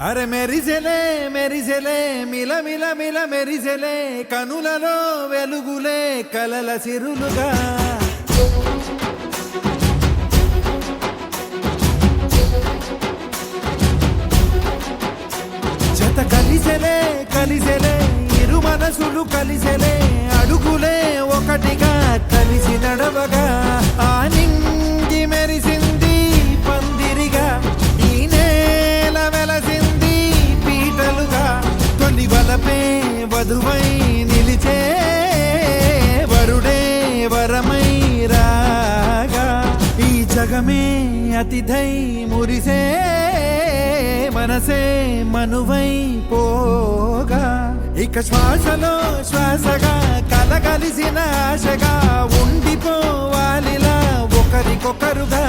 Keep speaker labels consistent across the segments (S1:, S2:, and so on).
S1: అరే మెరిసెలే మెరిసెలే మిల మిల మిల మెరిసెలే కనులలో వెలుగులే కలల సిరులుగా జత కలిసెలే కలిసెలే ఇరు మనసులు కలిసెలే అడుగులే ఒకటిగా కలిసి నడవగా ఆ నింగి మెరిసింది పందిరిగా ఈ నేల వెలసింది పీటలుగా తొలి వలపే వధువై నిలిచే వరుడే వరమై రాగా ఈ జగమే అతిథై మురిసే మనసే మనువై పోగా ఇక శ్వాసలో శ్వాసగా కలగలిసిన ఆశగా ఉండిపోవాలిలా ఒకరికొకరుగా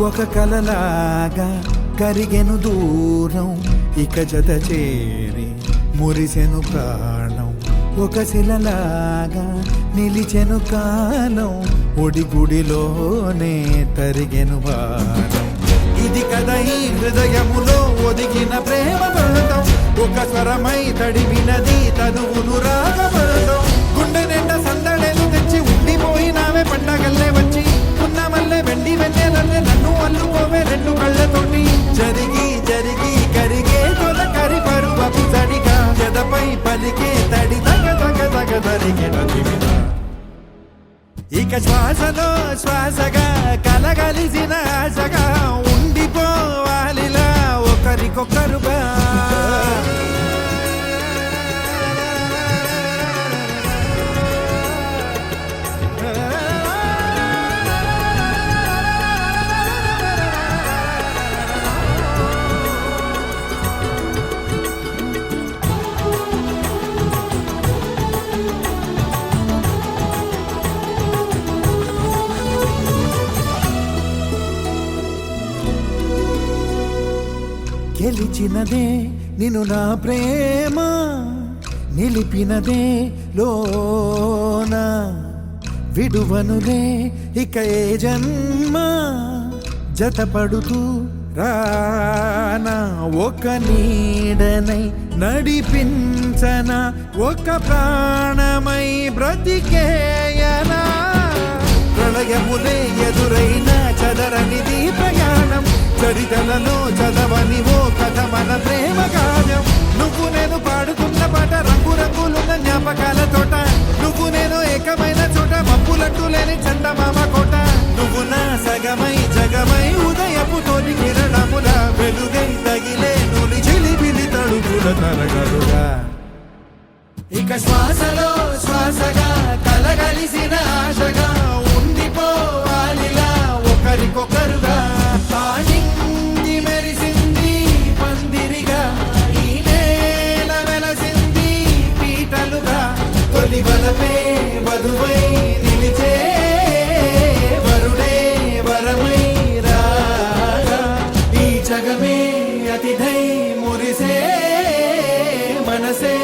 S1: ఒక కలలాగా కరిగెను దూరం ఇక జత చేరి మురిసెను ప్రాణం ఒక శిలలాగా నిలిచెను కాలం ఒడిగుడిలోనే తరిగెను వారం ఇది కదా ఈ హృదయములో ఒదిగిన ప్రేమ పడతాం ఒక స్వరమై తడివినది తనువును రాగపడతాం గుండె నిండా సందడేలు తెచ్చి ఉండిపోయినావే పండగల్లే వచ్చి మల్లె వెండి వెన్నెలల్లే నన్ను అల్లుకోవే రెండు కళ్ళతోటి జరిగి జరిగి కరిగే తొల కరి పరువపు సడిగా జదపై పలికే తడి తగ తగ తగ తరిగిన దివిన ఇక శ్వాసలో శ్వాసగా కలగలిసిన ఆశగా ఉండిపోవాలిలా ఒకరికొకరుగా గెలిచినదే నిన్ను నా ప్రేమ నిలిపినదే లోన విడువనులే ఇక ఏ జన్మ జతపడుతూ రానా ఒక నీడనై నడిపించన ఒక ప్రాణమై బ్రతికేయనా ప్రళయములే ఎదురైన చదరనిది ప్రయాణం చరితలలో చదవని ఓ కథ మన ప్రేమ గానం నువ్వు నేను పాడుతున్న పాట రంగు రంగులున్న జ్ఞాపకాల తోట నువ్వు నేను ఏకమైన చోట మబ్బులట్టు లేని చందమామ కోట నువ్వు నా సగమై జగమై ఉదయపు తోటి కిరణముల వెలుగై తగిలే నులి చిలిపిలి తడుపుల తరగలుగా ఇక శ్వాసలో శ్వాసగా కలగలిసిన ఆశగా ఉండిపోవాలిలా ఒకరికొకరుగా నింగి మెరిసింది పందిరిగా ఈ నేల వెలసింది పీటలుగా తొలి వలపే వధువై నిలిచే వరుడే వరమై రాగా ఈ జగమే అతిథై మురిసే మనసే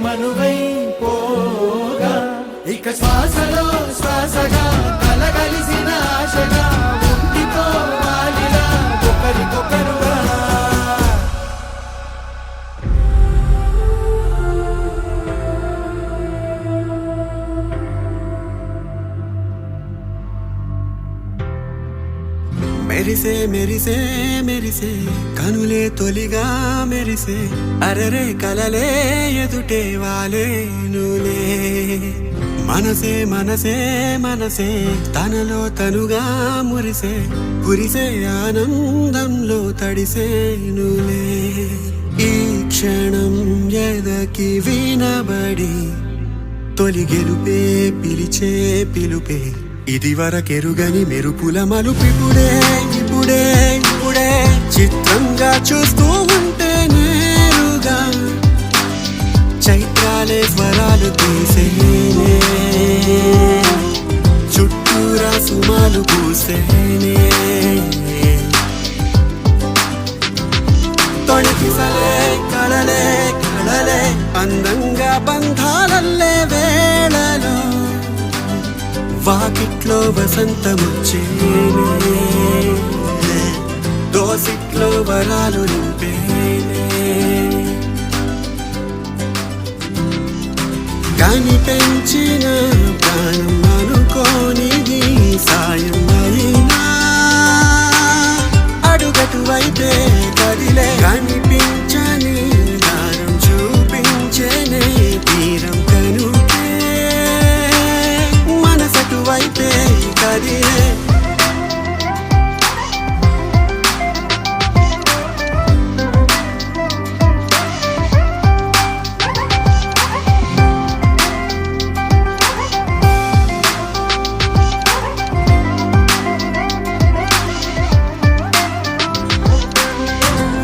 S1: మనువై పోగా ఇక శ్వాసలో శ్వాసగా కలగలిసిన ఆశగా ఉండిపోవాలిలా ఒకరికొకరుగా
S2: మెరిసే మెరిసే మెరిసే కనులే తొలిగా మెరిసే అరరే కలలే ఎదుటే వాలే నులే మనసే మనసే మనసే తనలో తనుగా మురిసే కురిసే ఆనందంలో తడిసే నులే ఈ క్షణం ఎదకి వినబడి తొలి గెలుపే పిలిచే పిలుపే ఇది వరకెరుగని మెరుపుల మలుపిపుడే ఇప్పుడే చిత్రంగా చూస్తూ ఉంటే నేరుగా తలుపులు తీసేనే చుట్టూరా సుమాలు పూసేనే తొణికిసలే కళలే కళలే అందంగా బంధాలల్లే వేళలో వాకిట్లో వసంతమొచ్చేనే దోసిట్లో వరాలు నింపేనే కాని పెంచిన ప్రాణం అనుకోనిది సాయం అయినా అడుగటు వైపే కదిలే కనిపించని దారం చూపించేనే తీరం కనుకే మనసటు వైపే కదిలే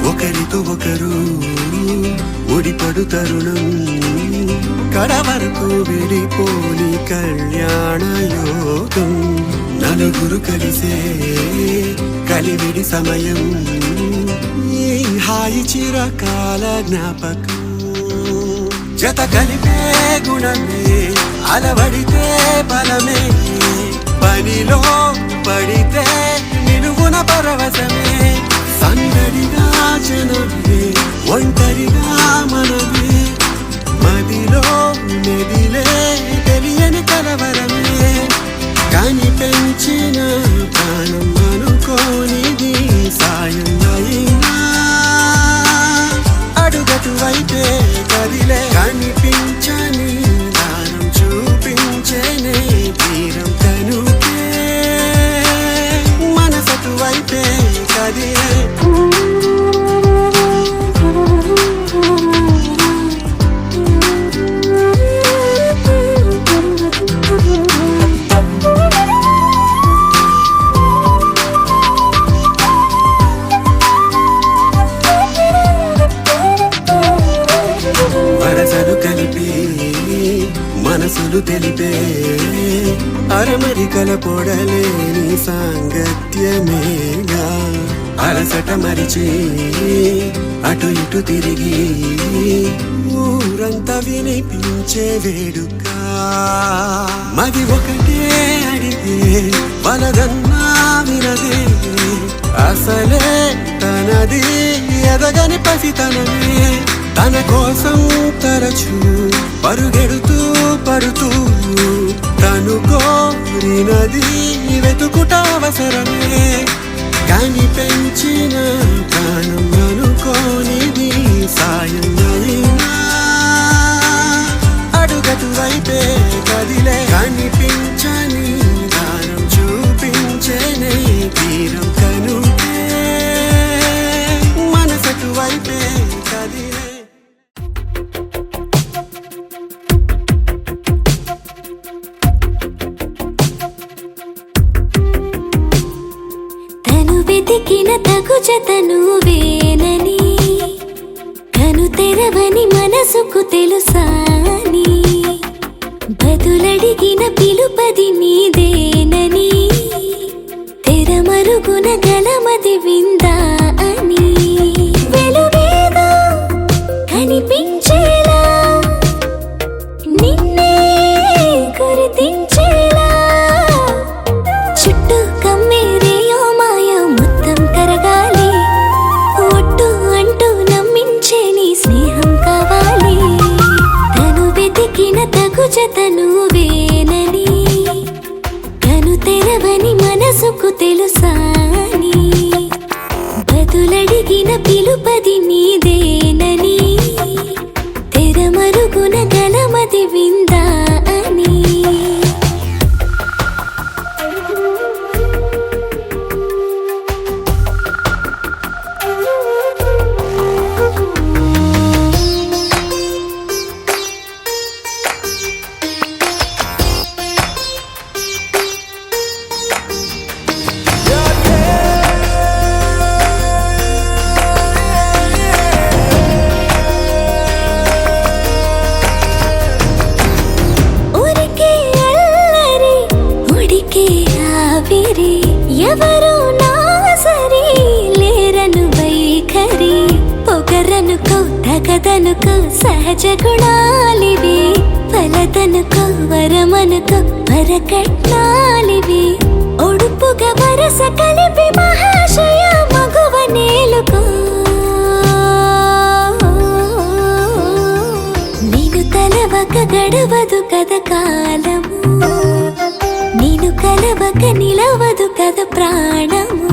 S2: ఒకరితో ఒకరు ముడిపడు తరుణం కడవరకు విడిపోని కళ్యాణ యోగం నలుగురు కలిసే కలివిడి సమయం ఈ హాయి చిరకాల జ్ఞాపకం జత కలిపే గుణమే అలవడితే బలమే పనిలో పడితే నిలువున పరవశమే సందడిగా జనమే ఒంటరిగా మనమే మదిలో మెదిలే తెలియని కలవరమే కాని పెంచిన ప్రాణం అనుకోనిది సాయం అయినా అడుగటు వైపే కదిలే కనిపించని దానం చూపించేనే తీరం కనుకే మనసటు వైపే కదిలే వరసలు కలిపి మనసులు తెలిపే అరమరికల పొడలేని సాంగత్యమేగా అలసట మరిచి అటు ఇటు తిరిగి ఊరంతా వినిపించే వేడుక మది ఒకటే అడిగే వలదన్నా వినదే అసలే తనది ఎదగని పసితనమే తన కోసం తరచు పరుగెడుతూ పడుతూ తను కోరినది వెతుకుట అవసరమే కాని పెంచిన ప్రాణం అనుకోనిది సాయం అయినా అడుగటు వైపే కదిలే కనిపించని దారం చూపించేనే తీరం కనుకే మనసటు వైపే కదిలే
S3: వెతికిన తగు జతను వేనని కను తెరవని మనసుకు తెలుసాని బదులడిగిన పిలుపది నీదేనని తెరమరుగున గలమది విందా అని వెలువేదో కనిపించేలా నిన్నే గుర్తించేలా చుట్టూ కమ్మేరేయో మాయో మొత్తం కరగాలి ఒట్టు అంటూ నమ్మించే నీ స్నేహం కావాలి తను వెతికిన తగు జతను వేనని కను తెరవని మనసుకు తెలుసాని బదులడిగిన పిలుపది నీదేనని తెరమరుగున గలమది విందా అని మరి ఎవరు నా సరి లేరను వైఖరి పొగరనుకో తగదనుకో సహజ గుణాలివి ఫలదనుకో వరమనుకో వరకట్నాలివి ఒడుపుగా వరస కలిపి మహాశయ మగువ నేలుకో నేను తలవక గడవదు కద కాలము నేను కలవక నిలవదు కద ప్రాణము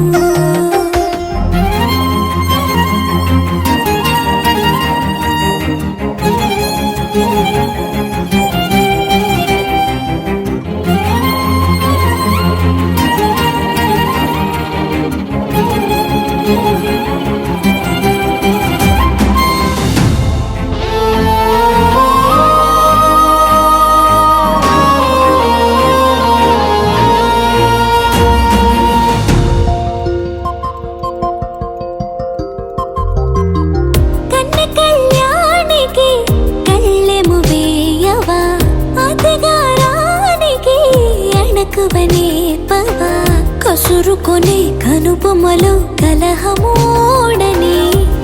S3: కసురుకొనే కనుబొమ్మలో కలహమోడని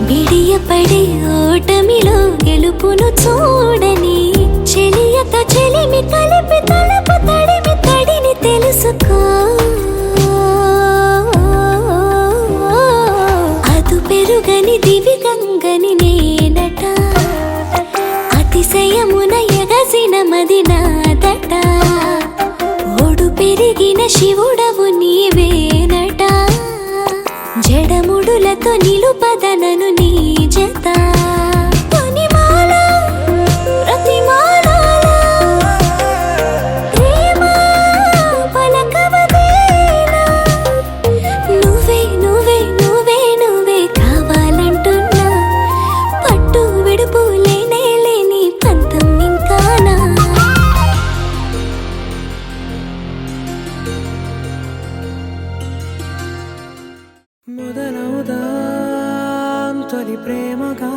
S3: బిడియపడే ఓటమిలో గెలుపును చూడని చెలియతో చెలిమి కలిపి తలపు తడిమి తడిని తెలుసుకో అదు పెరుగని దివి గంగని నేనట అతిశయమున ఎగసిన మది నాదట పెరిగిన శివుడవు నీవేనట జడముడులతో నిలుపదనను నీ జత కొనిమాల ప్రతిమాల ప్రేమ పలకవదేనా నువ్వే నువ్వే నువ్వే నువ్వే కావాలంటున్నా పట్టు విడుపు లేనే లేని పంతం ఇంకానా
S2: మొదలవుదాం తొలి ప్రేమగా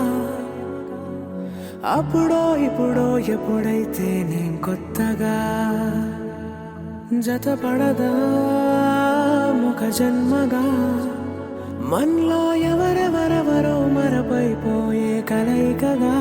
S2: అప్పుడో ఇప్పుడో ఎప్పుడైతే నేను కొత్తగా జతపడదా ఒక జన్మగా మనలో ఎవరెవరెవరో మరపైపోయే కలయికగా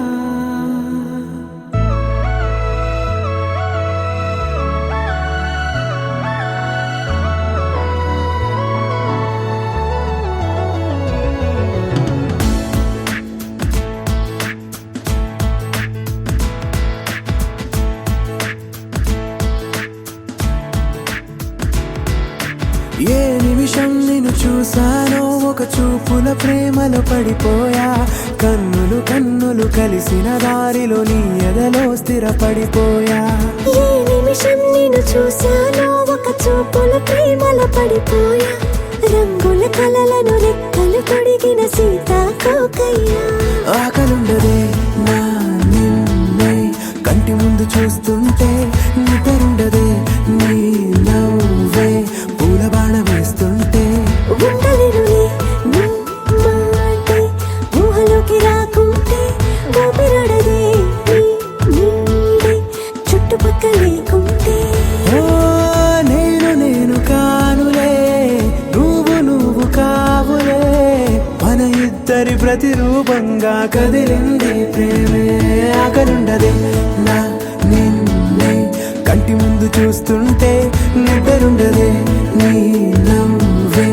S2: ఏ నిమిషం నిన్ను చూసానో ఒక చూపుల ప్రేమలో పడిపోయా కన్నులు కన్నులు కలిసిన దారిలో నీ ఎదలో స్థిరపడిపోయా
S3: ఏ నిమిషం నిన్ను చూసానో ఒక చూపుల ప్రేమలో పడిపోయా రంగుల కలలను రెక్కలు తొడిగిన సీతాకోకయ్యా
S2: ఆకలుండదే నా నిన్నే కంటి ముందు చూస్తుంటే నిద్రుండదే నీ నవ్వే పూల బాణ వేస్తుంటే
S3: ఉండలేనులే నీ మాటే ఊహలోకి రాకుంటే ఊపిరాడదే నీ నీడే చుట్టుపక్కల లేకుంటే
S2: ఓ నేను కానులే నువ్వు కావులే మన ఇద్దరి ప్రతిరూపంగా కదిలింది ప్రేమే ఆకలుండదే నా నిన్నే కంటి ముందు చూస్తుంటే నిద్రుండదే నీ నవ్వే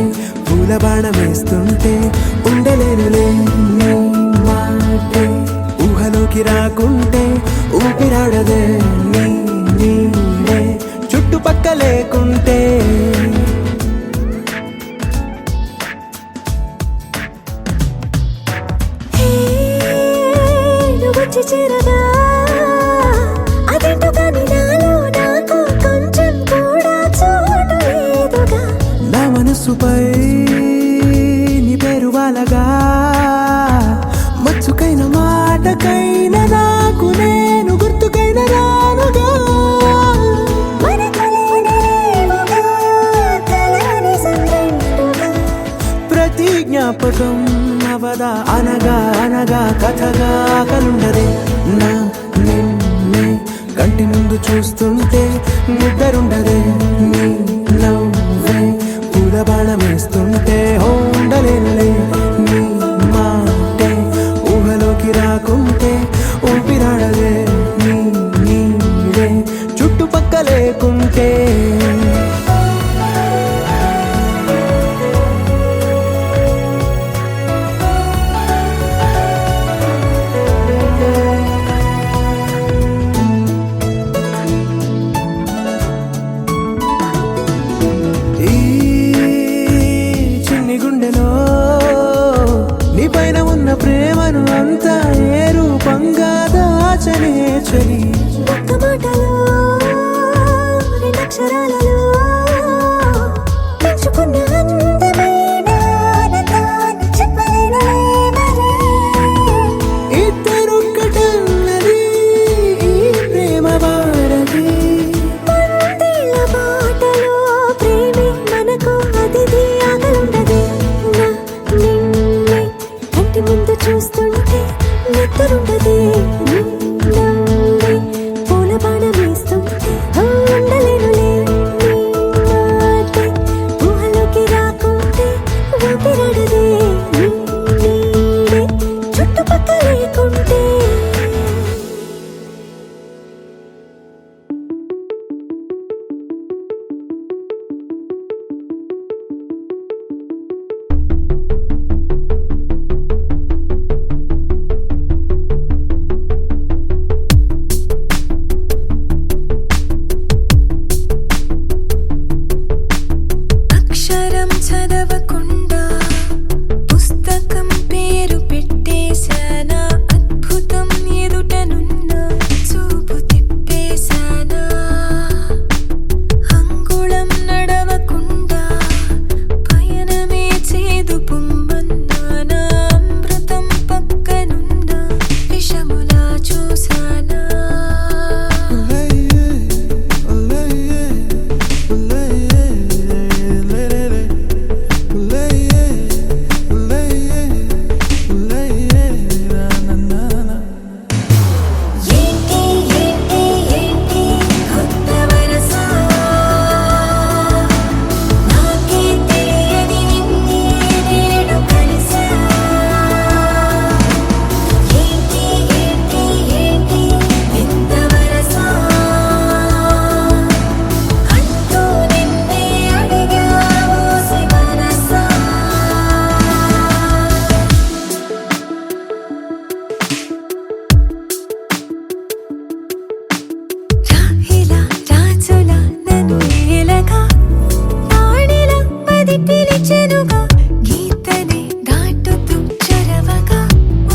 S2: పూల బాణ వేస్తుంటే ఉండలేనులే నీ మాటే ఊహలోకి రాకుంటే ఊపిరాడదే నీ నీడే చుట్టుపక్క లేకుంటే
S3: వచ్చి చేరగా అదేంటో కానీ నాలో నాకు కొంచెం కూడా చోటు లేదుగా
S2: నా మనసుపై నీ పేరు వాలగా మచ్చుకైన మాటకైన నాకు నేను గుర్తుకైన రానుగా ప్రతి జ్ఞాపకం అవదా అనగా అనగా కథగా కలుండదే నా నిన్నే కంటి ముందు చూస్తుంటే నిద్రుండదే నీ నవ్వే
S3: నిద్రుండదే నిన్నందే పూల బాణం వేస్తుంటే ఉండలేనులే నీ మాటే ఊహలోకి రాకుంటే ఊపిరాడదే నీ నీడే చుట్టుపక్కల లేకుంటే
S4: అక్షరం చదవకుండా పుస్తకం పేరు పెట్టేశానా అద్భుతం ఎదుటనున్న చూపు తిప్పేశానా అంగుళం నడవకుండా పయనమే చేదు పొమ్మన్నానా అమృతం పక్కనున్న విషములా చూశానా ఏంటి ఏంటి ఏంటి కొత్త వరస నాకే తెలియని నిన్నే నేడు కలిసా ఏంటి ఏంటి ఏంటి ఎంత వరస అంటూ నిన్నే అడిగా ఓసి మనసా రాహిలా రాజులా నన్ను ఏలగా రాణిలా పది పిలిచెనుగా గీతనే దాటుతూ చరవగా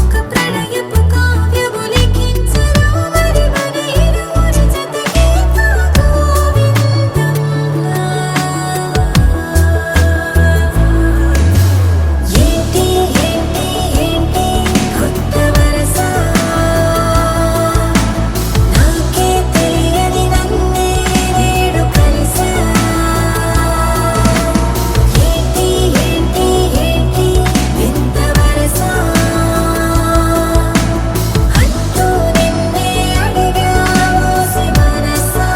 S4: ఒక ప్రణయపు కావ్యము లిఖించరా మరి మన ఇరువురి జత గీత గోవిందంలా ఏంటి ఏంటి ఏంటి కొత్త వరస నాకే తెలియని నన్నే నేడు కలిసా ఏంటి ఏంటి ఏంటి ఎంత వరస అంటూ నిన్నే అడిగా ఓసి మనసా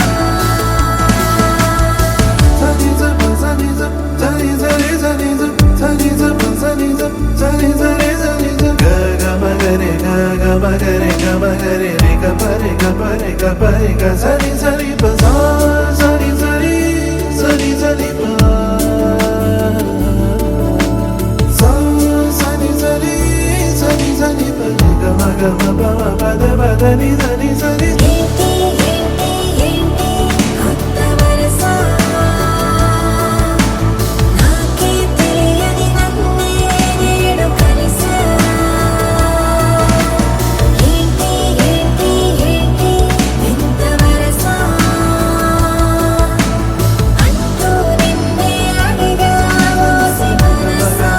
S4: ఏంటి ఏంటి ఏంటి కొత్త వరస నాకే తెలియని నన్నే నేడు కలిసా ఏంటి ఏంటి ఏంటి ఎంత వరస అంటూ నిన్నే అడిగా ఓసి మనసా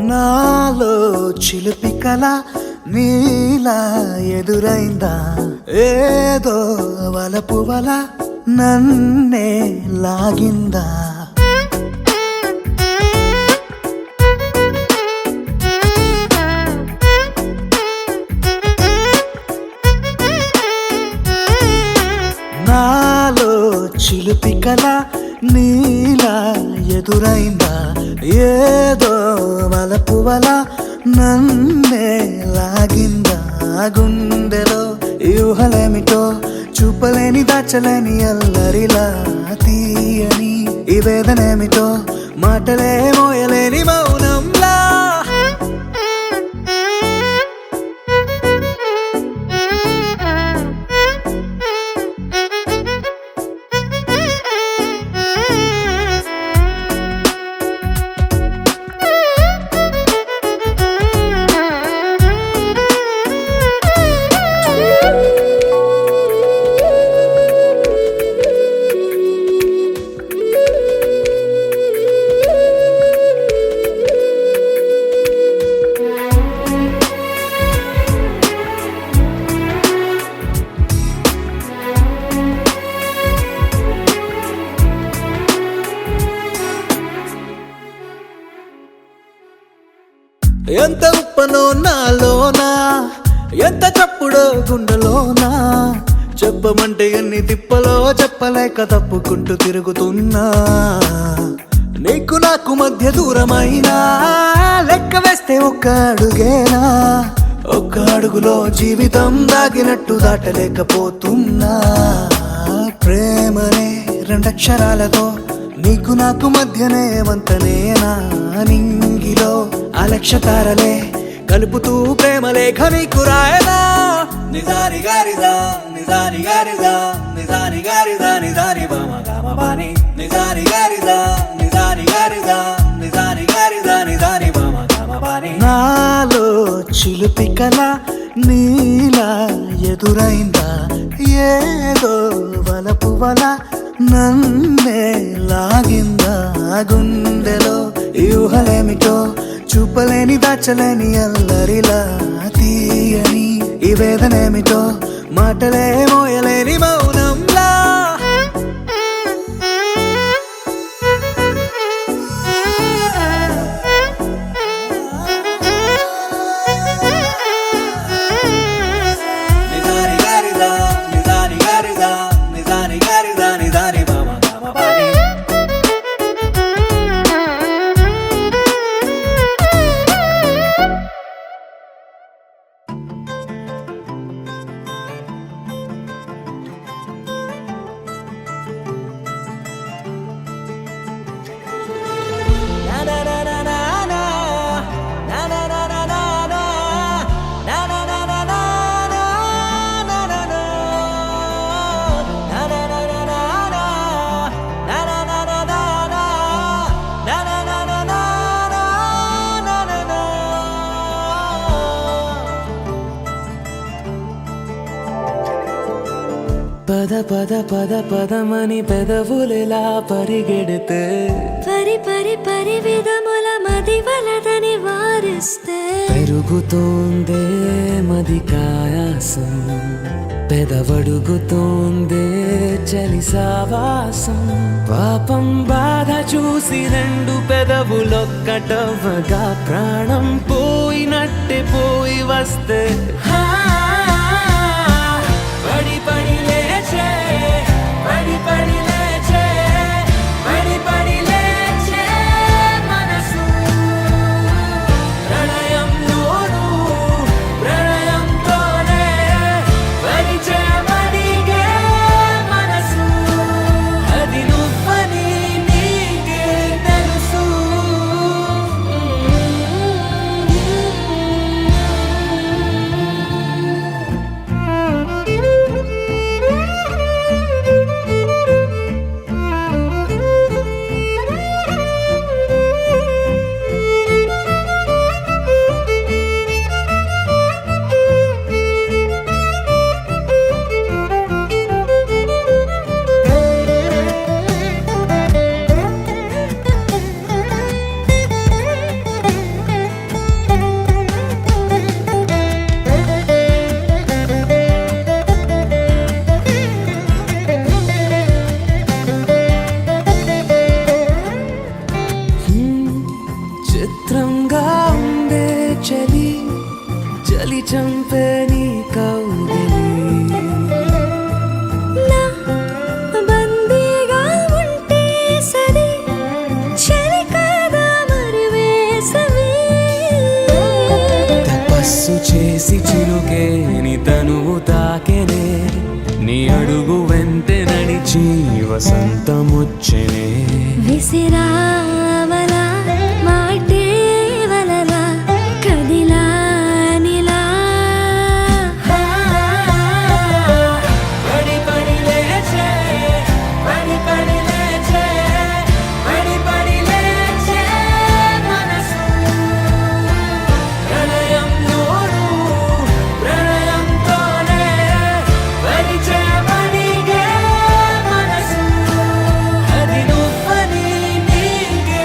S2: నాలో చిలిపి కల నీలా ఎదురైందా ఏదో వలపు వల నన్నే లాగిందా నాలో చిలిపి కల నీలా ఎదురైందా ఏదో వలపు వల నన్నే లాగిందా గుండెలో యూహలేమిటో చూపలేని దాచలేని అల్లరిలా తీయని ఈ వేదనేమిటో మాటలే మోయలేని మౌనంలా ఎంత ఉప్పనో నాలోనా, ఎంత చప్పుడో గుండెలోనా, చెప్పమంటే ఎన్ని తిప్పలో చెప్పలేక తప్పుకుంటూ తిరుగుతున్నా. నీకు నాకు మధ్య దూరమైనా లెక్క వేస్తే ఒక్క అడుగేనా, ఒక్క అడుగులో జీవితం దాగినట్టు దాటలేకపోతున్నా. ప్రేమనే రెండక్షరాలతో నీకు నాకు మధ్యనే వంతనేనా, నింగిలో అలక్షతారలే కలుపుతూ ప్రేమ లేఖ నీకు రాయనా. నిజాని గారిదా నిజాని గారిదా నిజాని గారిదా నిజాని బామ గామ బాని, నిజాని గారిదా నిజాని గారిదా నిజాని గారిదా నిజాని బామ గామ బాని. నాలో చిలుపి కల నీలా ఎదురైందా, ఏదో వలపు వల నన్నే లాగిందా. గుండెలో యూహలేమిటో చూపలేని దాచలేని అల్లరిలా, తీయని ఈ వేదనేమిటో మాటలే మోయలేని మౌనంలా. నిజాని గారిదా నిజాని గారిదా నిజాని గారిదా నిజాని బామ గామ బాని.
S5: పద పద పద పదమని పెదవులెలా పరిగెడితే,
S3: పరి పరి పరి విధముల మది వలదని వారిస్తే,
S5: పెరుగుతోందే మది కాయాసం, పెదవడుగుతోందే చలి సావాసం. పాపం బాధ చూసి రెండు పెదవులొక్కటవ్వగా ప్రాణం పోయినట్టే పోయి వస్తే, పడి పడి లేచే పడి పడి లేచే పడి పడి లేచే మనసు, ప్రణయంలోను ప్రణయంతోనే పరిచయమడిగే మనసు, అది నువ్వని నీకే తెలుసు. చిత్రంగా ఉండే చలి చలి చంపే నీ కౌగిలి,
S3: నా బందీగా ఉంటే సరి చలి కాదా మరి వేసవి.
S5: తపస్సు చేసి చిలుకే నీ తనువు తాకెనే, నీ అడుగు వెంటే నడిచి వసంతముచ్చెనే.
S3: విసిరావలా మాటే వలలా కదిలా నిలా,
S5: పడి పడి లేచే పడి పడి లేచే పడి పడి లేచే మనసు, ప్రణయంలోను ప్రణయంతోనే పరిచయమడిగే మనసు, అది నువ్వని నీకే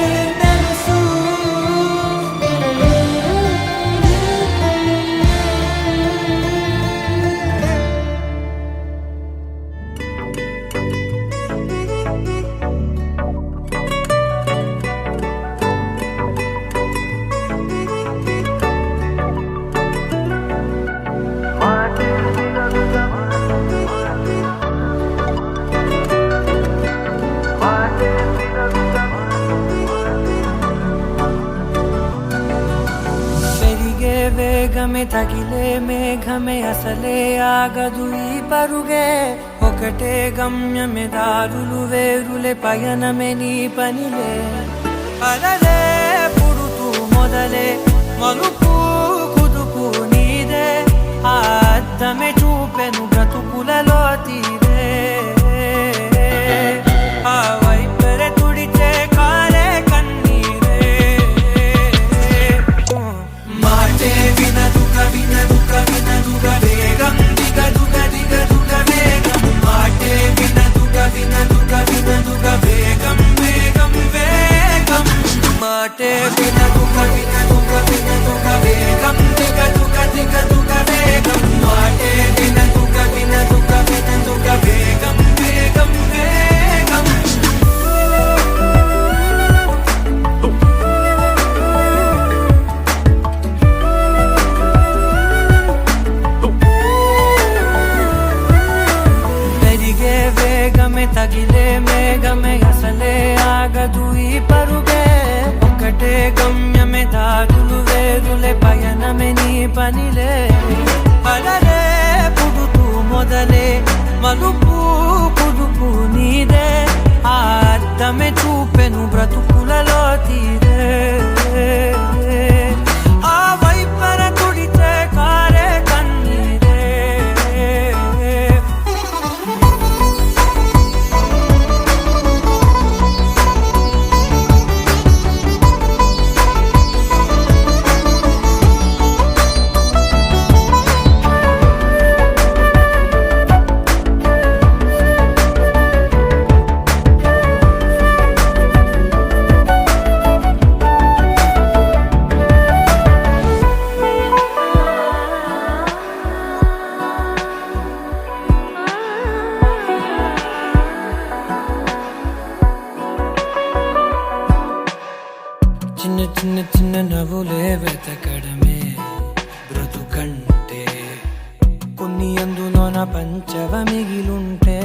S5: వేగమే తగిలే మేఘమే అసలే ఆగదు ఈ పరుగే ఒకటే గమ్యమే దారులు వేరులే పయనమే నీ పనిలే అలలే పుడుతూ మొదలే మలుపు కుదుపు నీదే ఆ అద్దమే చూపెను బ్రతుకులలో తీరే ఆ వైపరే తుడిచే కాలే కన్నీరే
S2: మాటే వినదుగ వినదుగ వినదుగ వేగం దిగదుగ దిగదుగ వేగం మాటే వినదుగ వినదుగ వినదుగ వేగం వేగం వేగం
S5: మాటే
S2: వినదుగ వినదుగ వినదుగ వేగం దిగదుగ దిగదుగ వేగం మాటే వినదుగ వినదుగ వినదుగ వేగం వేగం వేగం
S5: పెరిగే వేగమే తగిలే మేఘమే అసలే ఆగదు ఈ పరుగే ఒకటే గమ్యమే దారులు వేరులే పయనమే నీ పనిలే అలలే పుడుతూ మొదలే మలుపు కుదుపు నీదే ఆ అద్దమే చూపెను బ్రతుకులలో తీరే ఆ వైపర తుడిచే కారే కన్నీరే చిన్న చిన్న చిన్న నవ్వులే వెతకడమే బ్రతుకంటే కొన్ని అందులోన పంచవ మిగిలుంటే